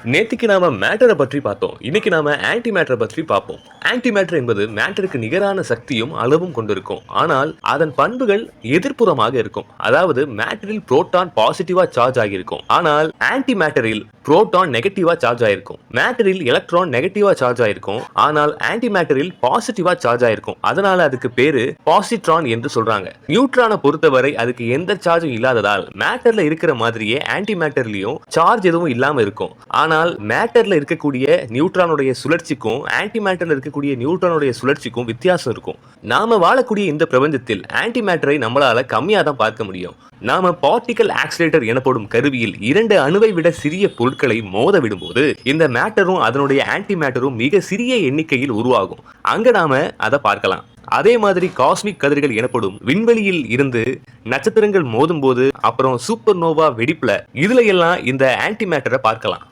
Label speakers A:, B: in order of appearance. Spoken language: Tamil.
A: நேத்திக்கு நாம மேட்டரை பற்றி பார்த்தோம். இன்னைக்கு நாம ஆன்டி மேட்டரை பற்றி பார்ப்போம். ஆன்டி மேட்டர் என்பது மேட்டருக்கு நிகரான சக்தியும் அளவும் கொண்டிருக்கும். ஆனால் அதன் பண்புகள் எதிர்ப்புறமாக இருக்கும். அதாவது மேட்டரில் புரோட்டான் பாசிட்டிவா சார்ஜ் ஆகியிருக்கும். ஆனால் ஆன்டி மேட்டரில் புரோட்டான் நெகட்டிவா சார்ஜ் ஆயிருக்கும். மேட்டரில் எலக்ட்ரான் நெகட்டிவா சார்ஜ் ஆயிருக்கும். ஆனால் ஆன்டி மேட்டரில் பாசிட்டிவா சார்ஜ் ஆயிருக்கும். அதனால அதுக்கு பேரு பாசிட்ரான் என்று சொல்றாங்க. நியூட்ரானை பொறுத்தவரை அதுக்கு எந்த சார்ஜும் இல்லாததால் மேட்டர்ல இருக்கிற மாதிரியே ஆன்டி மேட்டர்லயும் சார்ஜ் எதுவும் இல்லாம இருக்கும். ஆனால் மேட்டர்ல இருக்கக்கூடிய நியூட்ரானுடைய சுழற்சிக்கும் ஆன்டி மேட்டர்ல இருக்கக்கூடிய நியூட்ரானுடைய சுழற்சிக்கும் வித்தியாசம் இருக்கும். நாம வாழக்கூடிய இந்த பிரபஞ்சத்தில் ஆன்டி மேட்டரை நம்மளால கம்மியா தான் பார்க்க முடியும். நாம பார்ட்டிகல் ஆக்சிலேட்டர் எனப்படும் கருவியில் 2 அணுவை விட சிறிய பொருட்களை மோத விடும்போது இந்த மேட்டரும் அதனுடைய ஆன்டி மேட்டரும் மிக சிறிய எண்ணிக்கையில் உருவாகும். அங்க நாம அதை பார்க்கலாம். அதே மாதிரி காஸ்மிக் கதிர்கள் எனப்படும் விண்வெளியில் இருந்து நட்சத்திரங்கள் மோதும் போது அப்புறம் சூப்பர் நோவா வெடிப்புல இதுல எல்லாம் இந்த ஆன்டி மேட்டரை பார்க்கலாம்.